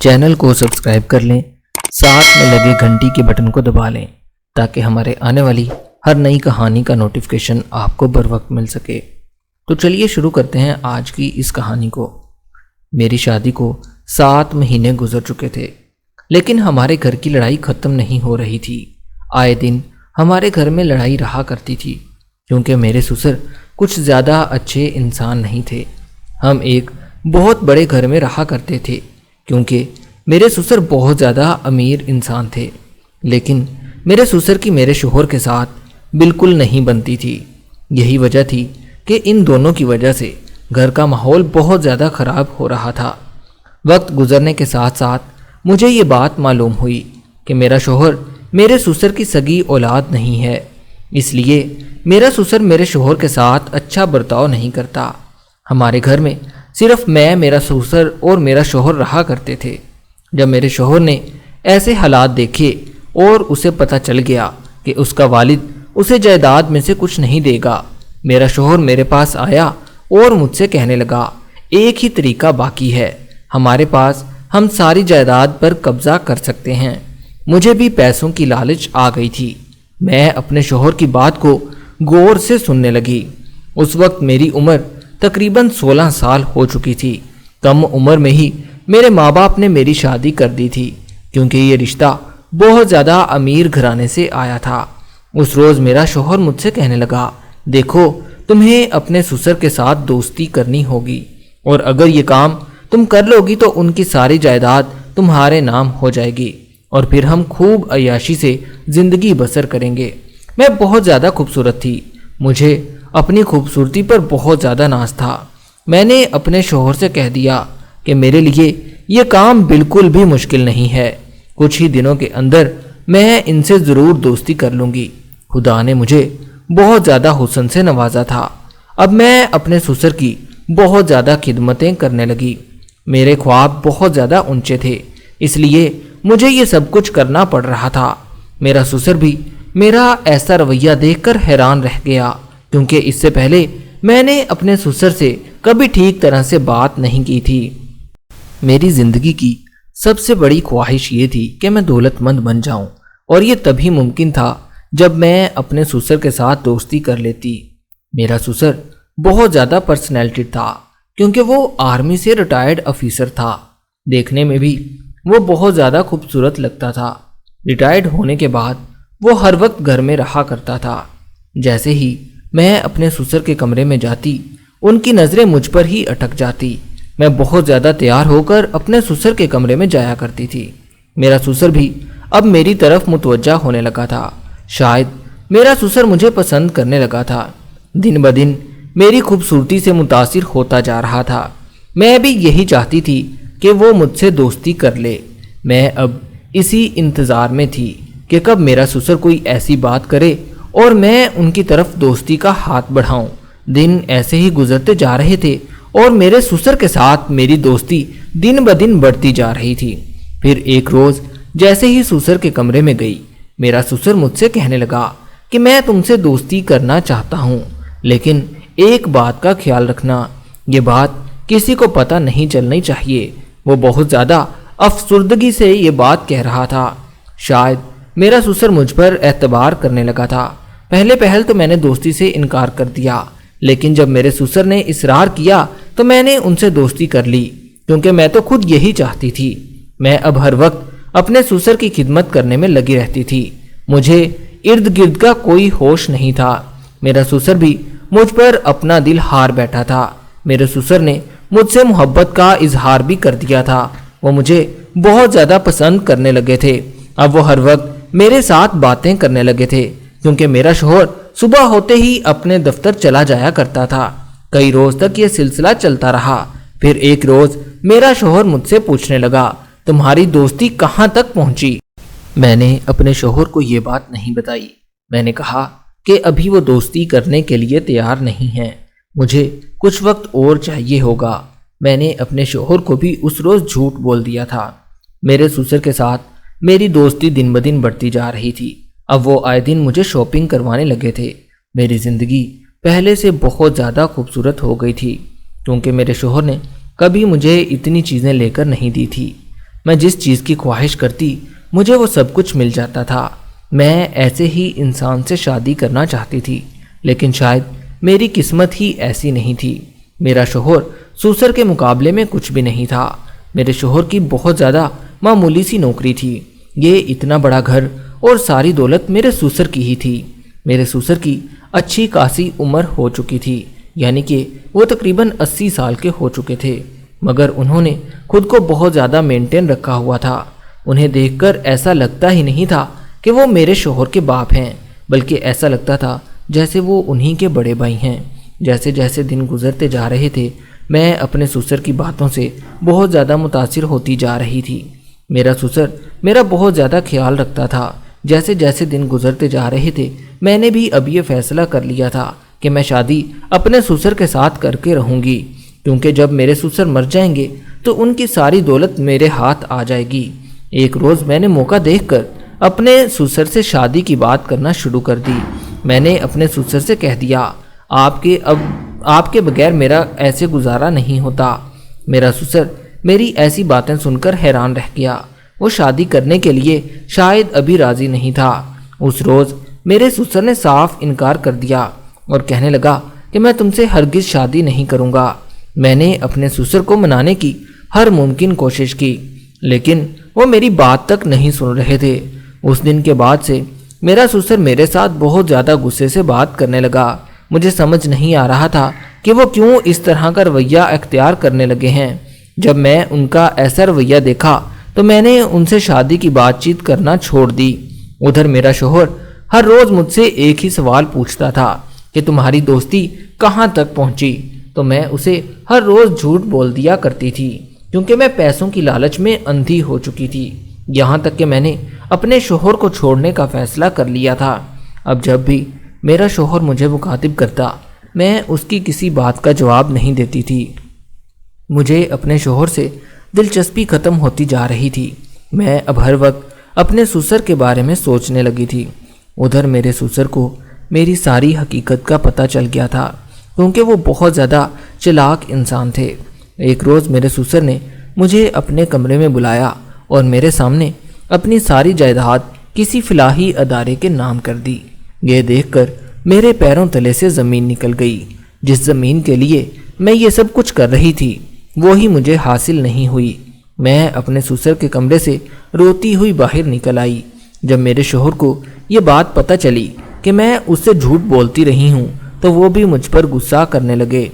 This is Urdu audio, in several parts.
چینل کو سبسکرائب کر لیں، ساتھ میں لگے گھنٹی کے بٹن کو دبا لیں تاکہ ہمارے آنے والی ہر نئی کہانی کا نوٹیفیکیشن آپ کو بر وقت مل سکے۔ تو چلیے شروع کرتے ہیں آج کی اس کہانی کو۔ میری شادی کو 7 مہینے گزر چکے تھے، لیکن ہمارے گھر کی لڑائی ختم نہیں ہو رہی تھی۔ آئے دن ہمارے گھر میں لڑائی رہا کرتی تھی، کیونکہ میرے سسر کچھ زیادہ اچھے انسان نہیں تھے۔ ہم ایک بہت بڑے گھر میں رہا کرتے تھے، کیونکہ میرے سسر بہت زیادہ امیر انسان تھے، لیکن میرے سسر کی میرے شوہر کے ساتھ بالکل نہیں بنتی تھی۔ یہی وجہ تھی کہ ان دونوں کی وجہ سے گھر کا ماحول بہت زیادہ خراب ہو رہا تھا۔ وقت گزرنے کے ساتھ ساتھ مجھے یہ بات معلوم ہوئی کہ میرا شوہر میرے سسر کی سگی اولاد نہیں ہے، اس لیے میرا سسر میرے شوہر کے ساتھ اچھا برتاؤ نہیں کرتا۔ ہمارے گھر میں صرف میں، میرا سسر اور میرا شوہر رہا کرتے تھے۔ جب میرے شوہر نے ایسے حالات دیکھے اور اسے پتہ چل گیا کہ اس کا والد اسے جائیداد میں سے کچھ نہیں دے گا، میرا شوہر میرے پاس آیا اور مجھ سے کہنے لگا، ایک ہی طریقہ باقی ہے، ہمارے پاس ہم ساری جائیداد پر قبضہ کر سکتے ہیں۔ مجھے بھی پیسوں کی لالچ آ گئی تھی۔ میں اپنے شوہر کی بات کو غور سے سننے لگی۔ اس وقت میری عمر تقریباً 16 سال ہو چکی تھی۔ کم عمر میں ہی میرے ماں باپ نے میری شادی کر دی تھی، کیونکہ یہ رشتہ بہت زیادہ امیر گھرانے سے آیا تھا۔ اس روز میرا شوہر مجھ سے کہنے لگا، دیکھو تمہیں اپنے سسر کے ساتھ دوستی کرنی ہوگی، اور اگر یہ کام تم کر لو گی تو ان کی ساری جائیداد تمہارے نام ہو جائے گی، اور پھر ہم خوب عیاشی سے زندگی بسر کریں گے۔ میں بہت زیادہ خوبصورت تھی، مجھے اپنی خوبصورتی پر بہت زیادہ ناز تھا۔ میں نے اپنے شوہر سے کہہ دیا کہ میرے لیے یہ کام بالکل بھی مشکل نہیں ہے، کچھ ہی دنوں کے اندر میں ان سے ضرور دوستی کر لوں گی۔ خدا نے مجھے بہت زیادہ حسن سے نوازا تھا۔ اب میں اپنے سسر کی بہت زیادہ خدمتیں کرنے لگی۔ میرے خواب بہت زیادہ اونچے تھے، اس لیے مجھے یہ سب کچھ کرنا پڑ رہا تھا۔ میرا سسر بھی میرا ایسا رویہ دیکھ کر حیران رہ گیا، کیونکہ اس سے پہلے میں نے اپنے سسر سے کبھی ٹھیک طرح سے بات نہیں کی تھی۔ میری زندگی کی سب سے بڑی خواہش یہ تھی کہ میں دولت مند بن جاؤں، اور یہ تبھی ممکن تھا جب میں اپنے سسر کے ساتھ دوستی کر لیتی۔ میرا سسر بہت زیادہ پرسنالٹی تھا، کیونکہ وہ آرمی سے ریٹائرڈ آفیسر تھا۔ دیکھنے میں بھی وہ بہت زیادہ خوبصورت لگتا تھا۔ ریٹائرڈ ہونے کے بعد وہ ہر وقت گھر میں رہا کرتا تھا۔ جیسے ہی میں اپنے سسر کے کمرے میں جاتی، ان کی نظریں مجھ پر ہی اٹک جاتی۔ میں بہت زیادہ تیار ہو کر اپنے سسر کے کمرے میں جایا کرتی تھی۔ میرا سسر بھی اب میری طرف متوجہ ہونے لگا تھا۔ شاید میرا سسر مجھے پسند کرنے لگا تھا۔ دن بدن میری خوبصورتی سے متاثر ہوتا جا رہا تھا۔ میں بھی یہی چاہتی تھی کہ وہ مجھ سے دوستی کر لے۔ میں اب اسی انتظار میں تھی کہ کب میرا سسر کوئی ایسی بات کرے اور میں ان کی طرف دوستی کا ہاتھ بڑھاؤں۔ دن ایسے ہی گزرتے جا رہے تھے اور میرے سسر کے ساتھ میری دوستی دن بدن بڑھتی جا رہی تھی۔ پھر ایک روز جیسے ہی سسر کے کمرے میں گئی، میرا سسر مجھ سے کہنے لگا کہ میں تم سے دوستی کرنا چاہتا ہوں، لیکن ایک بات کا خیال رکھنا، یہ بات کسی کو پتہ نہیں چلنی چاہیے۔ وہ بہت زیادہ افسردگی سے یہ بات کہہ رہا تھا۔ شاید میرا سسر مجھ پر اعتبار کرنے لگا تھا۔ پہل تو میں نے دوستی سے انکار کر دیا، لیکن جب میرے سسر نے اصرار کیا تو میں نے ان سے دوستی کر لی، کیونکہ میں تو خود یہی چاہتی تھی۔ میں اب ہر وقت اپنے سسر کی خدمت کرنے میں لگی رہتی تھی۔ مجھے ارد گرد کا کوئی ہوش نہیں تھا۔ میرا سسر بھی مجھ پر اپنا دل ہار بیٹھا تھا۔ میرے سسر نے مجھ سے محبت کا اظہار بھی کر دیا تھا۔ وہ مجھے بہت زیادہ پسند کرنے لگے تھے۔ اب وہ ہر وقت میرے ساتھ باتیں کرنے لگے تھے، کیونکہ میرا شوہر صبح ہوتے ہی اپنے دفتر چلا جایا کرتا تھا۔ کئی روز تک یہ سلسلہ چلتا رہا۔ پھر ایک روز میرا شوہر مجھ سے پوچھنے لگا، تمہاری دوستی کہاں تک پہنچی؟ میں نے اپنے شوہر کو یہ بات نہیں بتائی۔ میں نے کہا کہ ابھی وہ دوستی کرنے کے لیے تیار نہیں ہیں، مجھے کچھ وقت اور چاہیے ہوگا۔ میں نے اپنے شوہر کو بھی اس روز جھوٹ بول دیا تھا۔ میرے سسر کے ساتھ میری دوستی دن بدن بڑھتی جا رہی تھی۔ اب وہ آئے دن مجھے شاپنگ کروانے لگے تھے۔ میری زندگی پہلے سے بہت زیادہ خوبصورت ہو گئی تھی، کیونکہ میرے شوہر نے کبھی مجھے اتنی چیزیں لے کر نہیں دی تھی۔ میں جس چیز کی خواہش کرتی مجھے وہ سب کچھ مل جاتا تھا۔ میں ایسے ہی انسان سے شادی کرنا چاہتی تھی، لیکن شاید میری قسمت ہی ایسی نہیں تھی۔ میرا شوہر سوسر کے مقابلے میں کچھ بھی نہیں تھا۔ میرے شوہر کی بہت زیادہ معمولی سی نوکری تھی۔ یہ اتنا بڑا گھر اور ساری دولت میرے سوسر کی ہی تھی۔ میرے سوسر کی اچھی خاصی عمر ہو چکی تھی، یعنی کہ وہ تقریباً 80 سال کے ہو چکے تھے، مگر انہوں نے خود کو بہت زیادہ مینٹین رکھا ہوا تھا۔ انہیں دیکھ کر ایسا لگتا ہی نہیں تھا کہ وہ میرے شوہر کے باپ ہیں، بلکہ ایسا لگتا تھا جیسے وہ انہی کے بڑے بھائی ہیں۔ جیسے جیسے دن گزرتے جا رہے تھے میں اپنے سسر کی باتوں سے بہت زیادہ متاثر ہوتی جا رہی تھی۔ میرا سسر میرا بہت زیادہ خیال رکھتا تھا۔ جیسے جیسے دن گزرتے جا رہے تھے میں نے بھی اب یہ فیصلہ کر لیا تھا کہ میں شادی اپنے سسر کے ساتھ کر کے رہوں گی، کیونکہ جب میرے سسر مر جائیں گے تو ان کی ساری دولت میرے ہاتھ آ جائے گی۔ ایک روز میں نے موقع دیکھ کر اپنے سسر سے شادی کی بات کرنا شروع کر دی۔ میں نے اپنے سسر سے کہہ دیا، آپ کے بغیر میرا ایسے گزارا نہیں ہوتا۔ میرا سسر میری ایسی باتیں سن کر حیران رہ گیا۔ وہ شادی کرنے کے لیے شاید ابھی راضی نہیں تھا۔ اس روز میرے سسر نے صاف انکار کر دیا اور کہنے لگا کہ میں تم سے ہرگز شادی نہیں کروں گا۔ میں نے اپنے سسر کو منانے کی ہر ممکن کوشش کی، لیکن وہ میری بات تک نہیں سن رہے تھے۔ اس دن کے بعد سے میرا سسر میرے ساتھ بہت زیادہ غصے سے بات کرنے لگا۔ مجھے سمجھ نہیں آ رہا تھا کہ وہ کیوں اس طرح کا رویہ اختیار کرنے لگے ہیں۔ جب میں ان کا ایسا رویہ دیکھا تو میں نے ان سے شادی کی بات چیت کرنا چھوڑ دی۔ ادھر میرا شوہر ہر روز مجھ سے ایک ہی سوال پوچھتا تھا کہ تمہاری دوستی کہاں تک پہنچی، تو میں اسے ہر روز جھوٹ بول دیا کرتی تھی، کیونکہ میں پیسوں کی لالچ میں اندھی ہو چکی تھی، یہاں تک کہ میں نے اپنے شوہر کو چھوڑنے کا فیصلہ کر لیا تھا۔ اب جب بھی میرا شوہر مجھے مخاطب کرتا میں اس کی کسی بات کا جواب نہیں دیتی تھی۔ مجھے اپنے شوہر سے دلچسپی ختم ہوتی جا رہی تھی۔ میں اب ہر وقت اپنے سسر کے بارے میں سوچنے لگی تھی۔ ادھر میرے سسر کو میری ساری حقیقت کا پتہ چل گیا تھا، کیونکہ وہ بہت زیادہ چلاک انسان تھے۔ ایک روز میرے سسر نے مجھے اپنے کمرے میں بلایا اور میرے سامنے اپنی ساری جائیداد کسی فلاحی ادارے کے نام کر دی۔ یہ دیکھ کر میرے پیروں تلے سے زمین نکل گئی۔ جس زمین کے لیے میں یہ سب کچھ کر رہی تھی وہی مجھے حاصل نہیں ہوئی۔ میں اپنے سسر کے کمرے سے روتی ہوئی باہر نکل آئی۔ جب میرے شوہر کو یہ بات پتہ چلی کہ میں اس سے جھوٹ بولتی رہی ہوں تو وہ بھی مجھ پر غصہ کرنے لگے۔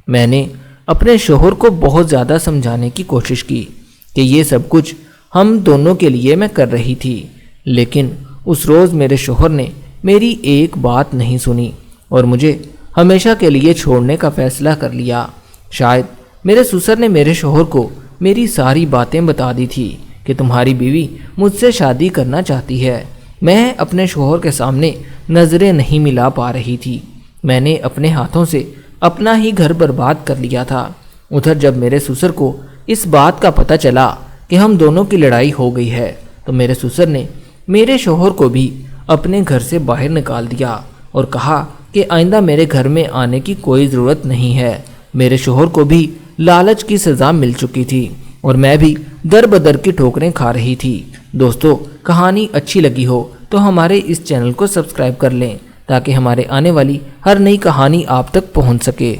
میں نے اپنے شوہر کو بہت زیادہ سمجھانے کی کوشش کی کہ یہ سب کچھ ہم دونوں کے لیے میں کر رہی تھی، لیکن اس روز میرے شوہر نے میری ایک بات نہیں سنی اور مجھے ہمیشہ کے لیے چھوڑنے کا فیصلہ کر لیا۔ شاید میرے سسر نے میرے شوہر کو میری ساری باتیں بتا دی تھی کہ تمہاری بیوی مجھ سے شادی کرنا چاہتی ہے۔ میں اپنے شوہر کے سامنے نظریں نہیں ملا پا رہی تھی۔ میں نے اپنے ہاتھوں سے اپنا ہی گھر برباد کر لیا تھا۔ ادھر جب میرے سسر کو اس بات کا پتہ چلا کہ ہم دونوں کی لڑائی ہو گئی ہے تو میرے سسر نے میرے شوہر کو بھی اپنے گھر سے باہر نکال دیا اور کہا کہ آئندہ میرے گھر میں آنے کی کوئی ضرورت نہیں ہے۔ میرے شوہر کو بھی لالچ کی سزا مل چکی تھی اور میں بھی در بدر کی ٹھوکریں کھا رہی تھی۔ دوستو، کہانی اچھی لگی ہو تو ہمارے اس چینل کو سبسکرائب کر لیں تاکہ ہمارے آنے والی ہر نئی کہانی آپ تک پہنچ سکے۔